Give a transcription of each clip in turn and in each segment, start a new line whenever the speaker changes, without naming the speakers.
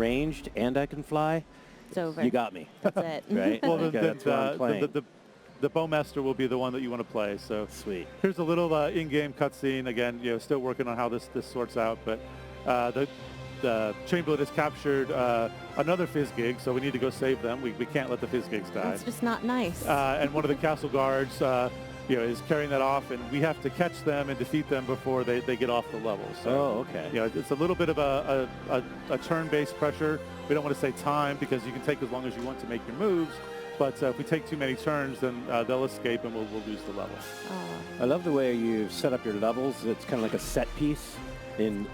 ranged and I can fly,
It's over.
you got me.
That's it.
Right?
Well,
Okay, that's what I'm playing.
the Bowmaster will be the one that you want to play. So
Sweet.
here's a little in-game cutscene. Again, still working on how this sorts out, but the Chamberlain has captured another Fizzgig, so we need to go save them. We can't let the Fizzgigs die.
That's just not nice.
And one of the castle guards, is carrying that off, and we have to catch them and defeat them before they get off the level. So,
okay.
It's a little bit of a turn-based pressure. We don't want to say time because you can take as long as you want to make your moves. But if we take too many turns, then they'll escape and we'll lose the level.
I love the way you set up your levels. It's kind of like a set piece.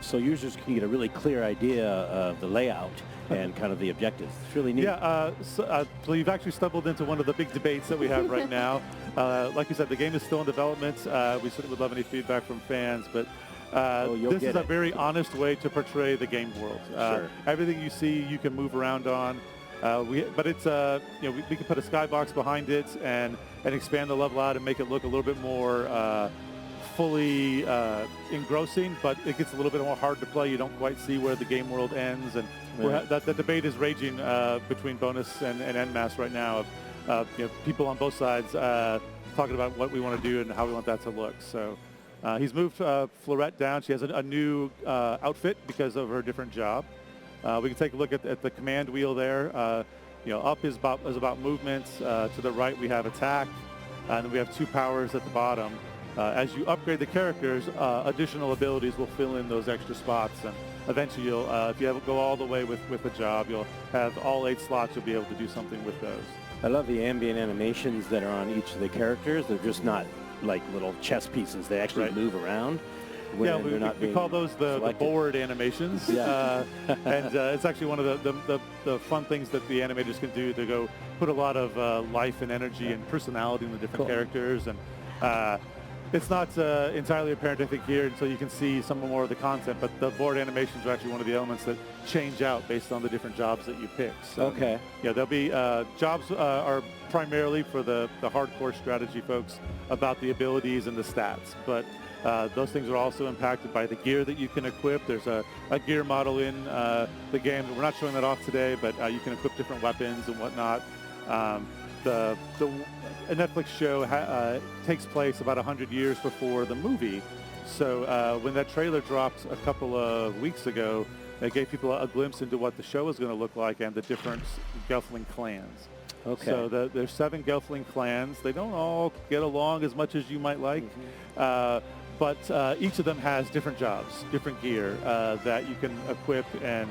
So users can get a really clear idea of the layout and kind of the objectives. It's really neat.
Yeah, so you've actually stumbled into one of the big debates that we have right now. Like you said, the game is still in development. We certainly would love any feedback from fans, but this is a very honest way to portray the game world.
Sure.
Everything you see, you can move around on. But it's we can put a skybox behind it and expand the level out and make it look a little bit more fully engrossing, but it gets a little bit more hard to play. You don't quite see where the game world ends, and the debate is raging between Bonus and NMAS right now of people on both sides talking about what we want to do and how we want that to look. So he's moved Florette down. She has a new outfit because of her different job. We can take a look at the command wheel there. Up is about movement. To the right, we have attack, and then we have 2 powers at the bottom. As you upgrade the characters, additional abilities will fill in those extra spots, and eventually you'll, if you go all the way with the job, you'll have all 8 slots. You'll be able to do something with those.
I love the ambient animations that are on each of the characters. They're just not like little chess pieces. They actually move around.
Yeah, we call those the board animations. Yeah. And it's actually one of the fun things that the animators can do to go put a lot of life and energy and personality in the different characters. And it's not entirely apparent, I think, here until you can see some more of the content, but the board animations are actually one of the elements that change out based on the different jobs that you pick. So,
okay.
Yeah, there'll be jobs are primarily for the hardcore strategy folks about the abilities and the stats, but those things are also impacted by the gear that you can equip. There's a gear model in the game. We're not showing that off today, but you can equip different weapons and whatnot. A Netflix show takes place about 100 years before the movie. So when that trailer dropped a couple of weeks ago, it gave people a glimpse into what the show is going to look like and the different Gelfling clans.
Okay.
So there's 7 Gelfling clans. They don't all get along as much as you might like. But each of them has different jobs, different gear that you can equip, and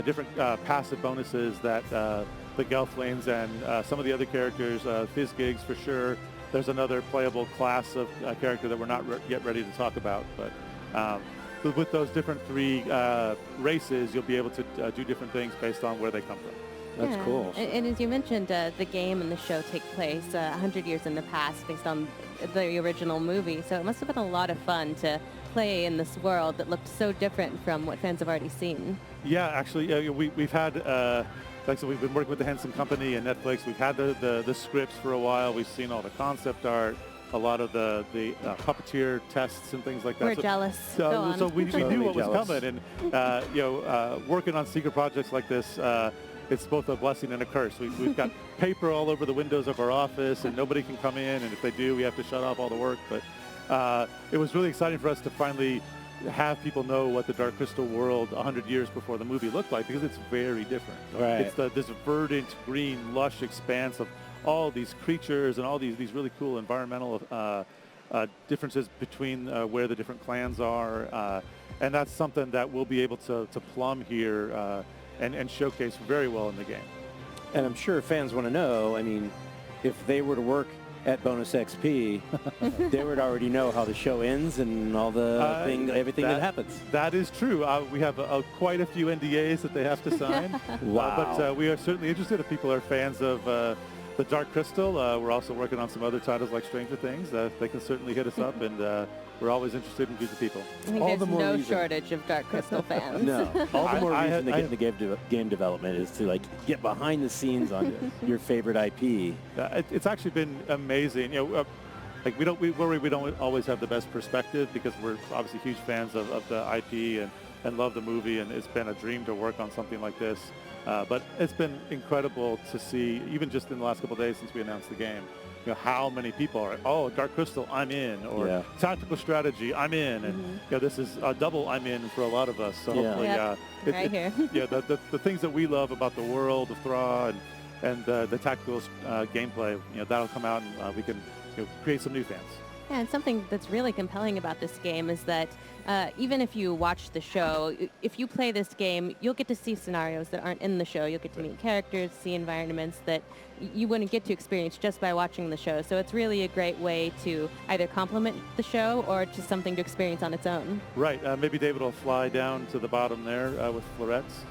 different passive bonuses that the Gelflings and some of the other characters, Fizzgigs for sure. There's another playable class of character that we're not yet ready to talk about. But with those different 3 races, you'll be able to do different things based on where they come from.
That's cool.
And as you mentioned, the game and the show take place 100 years in the past based on the original movie. So it must have been a lot of fun to play in this world that looked so different from what fans have already seen.
Yeah, actually, we've had, like I said, we've been working with the Henson Company and Netflix. We've had the scripts for a while. We've seen all the concept art, a lot of the puppeteer tests and things like that.
We're jealous.
So we knew what was
jealous.
coming. And, working on secret projects like this, it's both a blessing and a curse. We've got paper all over the windows of our office, and nobody can come in, and if they do, we have to shut off all the work. But it was really exciting for us to finally have people know what the Dark Crystal world 100 years before the movie looked like, because it's very different.
Right.
It's this verdant, green, lush expanse of all these creatures and all these really cool environmental differences between where the different clans are. And that's something that we'll be able to plumb here and showcase very well in the game.
And I'm sure fans want to know, I mean, if they were to work at Bonus XP, they would already know how the show ends and all the everything that happens.
That is true. We have quite a few NDAs that they have to sign.
Wow.
But we are certainly interested if people are fans of the Dark Crystal. We're also working on some other titles like Stranger Things. They can certainly hit us up, and we're always interested in future people.
I think there's no shortage of Dark Crystal fans.
No. All the more reason to get into game development is to get behind the scenes on your favorite IP.
It's actually been amazing. We don't always have the best perspective because we're obviously huge fans of the IP, and love the movie, and it's been a dream to work on something like this. But it's been incredible to see, even just in the last couple of days since we announced the game, how many people are, oh, Dark Crystal, I'm in, or tactical strategy, I'm in, and this is a double I'm in for a lot of us. So hopefully,
right here.
the things that we love about the world of Thra and the tactical gameplay, that'll come out, and we can create some new fans.
Yeah, and something that's really compelling about this game is that even if you watch the show, if you play this game, you'll get to see scenarios that aren't in the show. You'll get to meet characters, see environments that you wouldn't get to experience just by watching the show. So it's really a great way to either complement the show or just something to experience on its own.
Right. Maybe David will fly down to the bottom there with florets.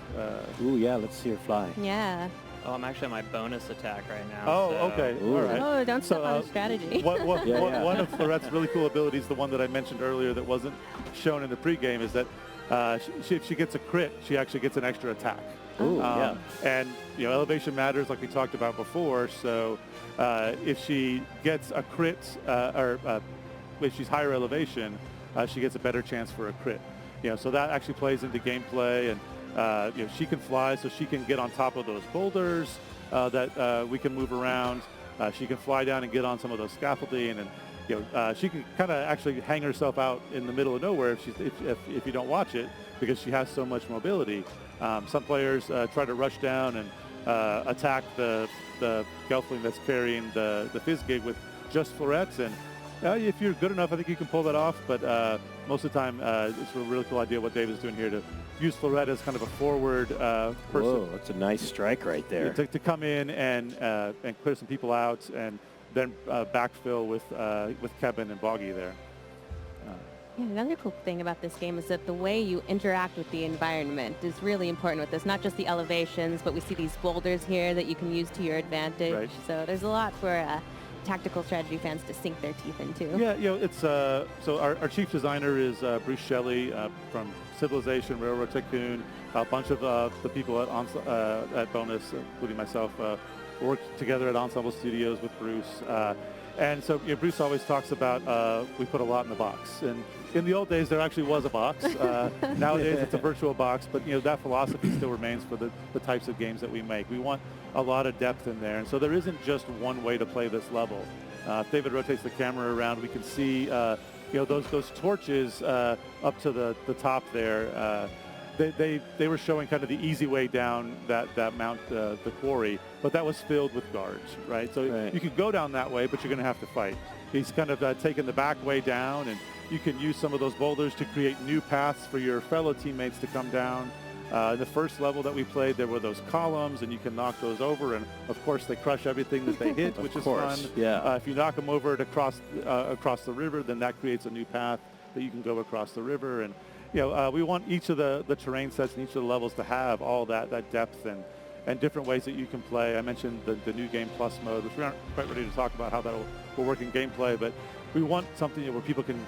Ooh, yeah, let's see her fly.
Yeah.
Oh, I'm actually on my bonus attack right now.
Oh,
so.
okay. All right.
Oh, don't step on the strategy.
One of Florette's really cool abilities, the one that I mentioned earlier that wasn't shown in the pregame, is that if she gets a crit, she actually gets an extra attack.
Ooh,
And elevation matters, like we talked about before. So if she gets a crit, or if she's higher elevation, she gets a better chance for a crit. So that actually plays into gameplay, and she can fly, so she can get on top of those boulders that we can move around. She can fly down and get on some of those scaffolding, and she can kind of actually hang herself out in the middle of nowhere if you don't watch it, because she has so much mobility. Some players try to rush down and attack the Gelfling that's carrying the Fizzgig with just florets, and if you're good enough, I think you can pull that off, but most of the time it's a really cool idea what Dave is doing here to use florette as kind of a forward person.
Whoa, that's a nice strike right there.
To come in and clear some people out, and then backfill with Kevin and Boggy there.
Yeah, another cool thing about this game is that the way you interact with the environment is really important with this. Not just the elevations, but we see these boulders here that you can use to your advantage.
Right.
So there's a lot for tactical strategy fans to sink their teeth into.
Yeah, it's so our chief designer is Bruce Shelley from Civilization, Railroad Tycoon. A bunch of the people at Bonus, including myself, worked together at Ensemble Studios with Bruce. And so Bruce always talks about we put a lot in the box. And in the old days, there actually was a box. Nowadays, it's a virtual box. But that philosophy still remains for the types of games that we make. We want a lot of depth in there. And so there isn't just one way to play this level. If David rotates the camera around, we can see those torches up to the top there. They were showing kind of the easy way down that mount, the quarry, but that was filled with guards, right? So you could go down that way, but you're going to have to fight. He's kind of taken the back way down, and you can use some of those boulders to create new paths for your fellow teammates to come down. In the first level that we played, there were those columns, and you can knock those over, and of course they crush everything that they hit, which is fun.
Yeah.
If you knock them over across the river, then that creates a new path that you can go across the river. And we want each of the terrain sets and each of the levels to have all that depth and different ways that you can play. I mentioned the new Game Plus mode, which we aren't quite ready to talk about how that will work in gameplay, but we want something where people can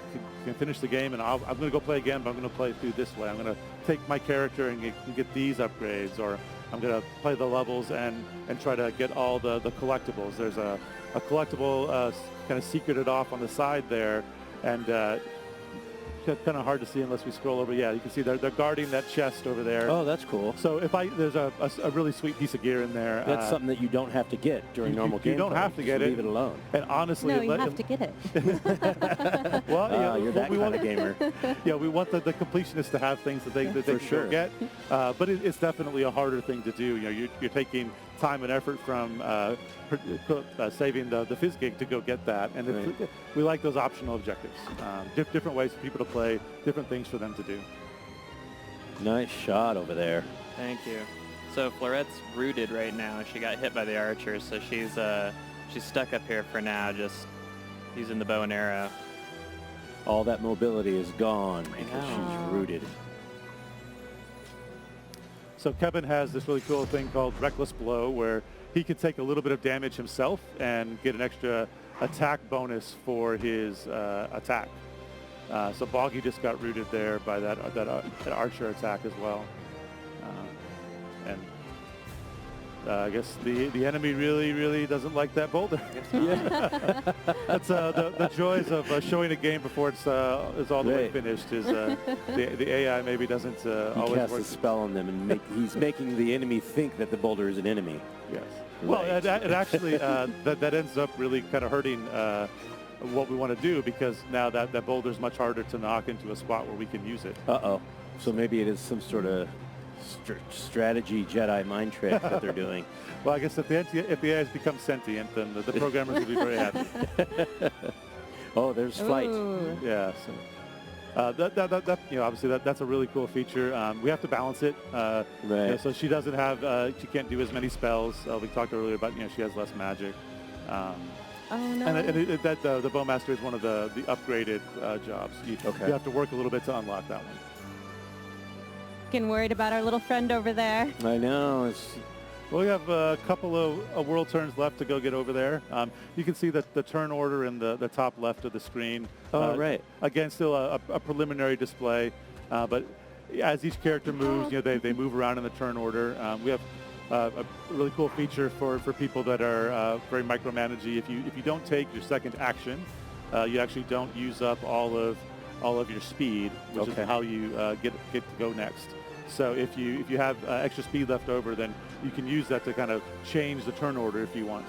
finish the game, and I'm going to go play again, but I'm going to play through this way. I'm going to take my character and get these upgrades, or I'm going to play the levels and try to get all the collectibles. There's a collectible kind of secreted off on the side there, and kind of hard to see unless we scroll over. Yeah, you can see they're guarding that chest over there.
Oh, that's cool.
So there's a really sweet piece of gear in there.
That's something that you don't have to get during normal gameplay.
You don't have to get it.
Leave it alone.
And honestly,
no, you have to get it.
Well,
you're that kind of gamer.
Yeah, we want the completionists to have things that they can go get. But it's definitely a harder thing to do. You're taking time and effort from saving the Fizzgig to go get that, and we like those optional objectives, different ways for people to play, different things for them to do.
Nice shot over there.
Thank you. So Florette's rooted right now. She got hit by the archers, so she's stuck up here for now, just using the bow and arrow.
All that mobility is gone because she's rooted.
So Kevin has this really cool thing called Reckless Blow, where he can take a little bit of damage himself and get an extra attack bonus for his attack. So Boggy just got rooted there by that archer attack as well. And I guess the enemy really doesn't like that boulder.
Yeah.
That's the joys of showing a game before it's all the way
Right.
finished. Is the AI maybe doesn't
He
always
casts
work.
a spell on them, and he's making the enemy think that the boulder is an enemy.
Yes. Well,
Right.
it actually that ends up really kind of hurting what we want to do, because now that boulder is much harder to knock into a spot where we can use it.
Uh-oh. So maybe it is some sort of strategy Jedi mind trick that they're doing.
Well, I guess if the AI become sentient, then the programmers will be very happy.
Oh, there's flight.
Ooh.
Yeah. So that obviously that's a really cool feature. We have to balance it.
Right.
So she doesn't have she can't do as many spells. We talked earlier about she has less magic.
Oh no.
And the Bowmaster is one of the upgraded jobs. You have to work a little bit to unlock that one.
Getting worried about our little friend over there.
I know.
Well, we have a couple of world turns left to go get over there. You can see that the turn order in the top left of the screen.
Oh, right.
Again, still a preliminary display, but as each character moves, they move around in the turn order. We have a really cool feature for people that are very micromanagey. If you don't take your second action, you actually don't use up all of your speed, which is how you get to go next. So if you have extra speed left over, then you can use that to kind of change the turn order if you want.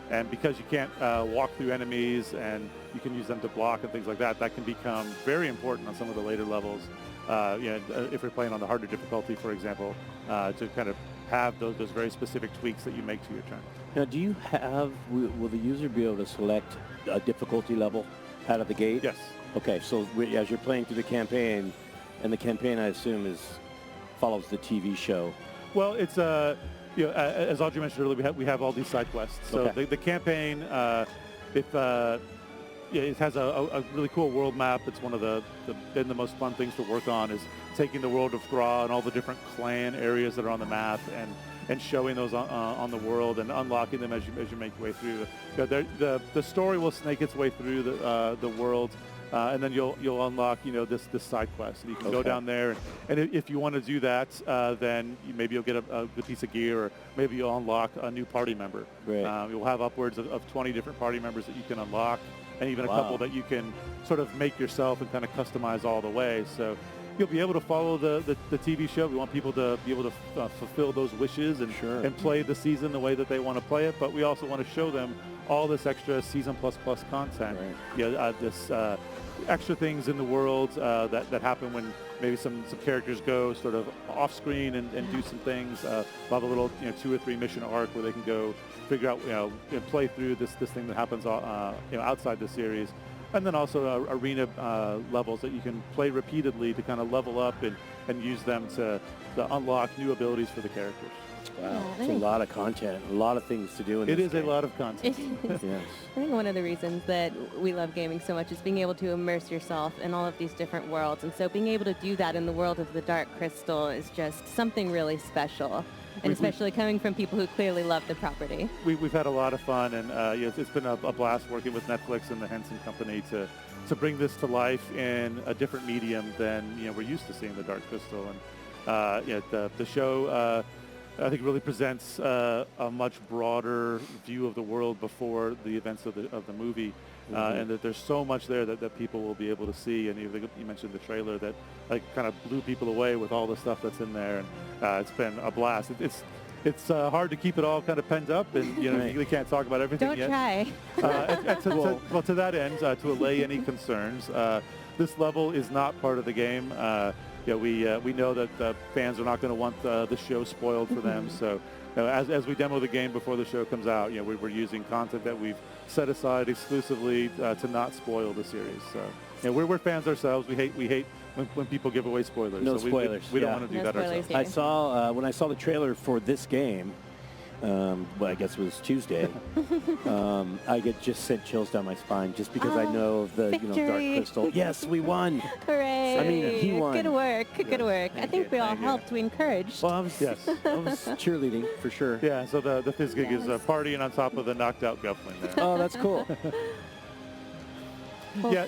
And because you can't walk through enemies and you can use them to block and things like that, that can become very important on some of the later levels. If you're playing on the harder difficulty, for example, to kind of have those very specific tweaks that you make to your turn.
Now, do you have, will the user be able to select a difficulty level out of the gate?
Yes.
Okay, so as you're playing through the campaign, and the campaign, I assume, follows the TV show.
Well, it's as Audrey mentioned earlier, we have all these side quests. So the campaign, it has a really cool world map. It's one of the most fun things to work on, is taking the world of Thra and all the different clan areas that are on the map and showing those on the world and unlocking them as you make your way through. The story will snake its way through the world. And then you'll unlock this side quest, and you can go down there, and if you want to do that, then maybe you'll get a good piece of gear, or maybe you'll unlock a new party member.
Right.
You'll have upwards of 20 different party members that you can unlock, and even a couple that you can sort of make yourself and kind of customize all the way. So you'll be able to follow the TV show. We want people to be able to fulfill those wishes and play the season the way that they want to play it. But we also want to show them all this extra season plus content.
Right.
This extra things in the world that happen when maybe some characters go sort of off screen and do some things. We'll have a little 2 or 3 mission arc where they can go figure out and play through this thing that happens outside the series. And then also arena levels that you can play repeatedly to kind of level up and use them to unlock new abilities for the characters.
Wow, it's a lot of content, a lot of things to do in this
It is
game.
a lot of content.
Yes.
I think one of the reasons that we love gaming so much is being able to immerse yourself in all of these different worlds. And so being able to do that in the world of the Dark Crystal is just something really special. And especially coming from people who clearly love the property.
We've had a lot of fun, and it's been a blast working with Netflix and the Henson Company to bring this to life in a different medium than we're used to seeing the Dark Crystal. And the show I think really presents a much broader view of the world before the events of the movie, and that there's so much there that people will be able to see. And you mentioned the trailer that kind of blew people away with all the stuff that's in there, and it's been a blast. It's hard to keep it all kind of penned up, and you really can't talk about everything
Don't
yet.
try.
To that end, to allay any concerns, this level is not part of the game. We know that the fans are not going to want the show spoiled for them. So as we demo the game before the show comes out, we're using content that we've set aside exclusively to not spoil the series. So we're fans ourselves. We hate when people give away spoilers.
No
so
spoilers.
We don't want to do
No
that
spoilers
ourselves.
I saw, when I saw the trailer for this game, I guess it was Tuesday, I just sent chills down my spine just because I know of the Dark
victory.
Crystal. Yes, we won.
Hooray.
I mean, he won.
Good work. Good work. I think we all
Thank you.
helped. We encouraged.
Well, I was cheerleading for sure.
Yeah, so the Fizz gig is partying on top of the knocked out Gelfling there.
Oh, that's cool.
Yeah,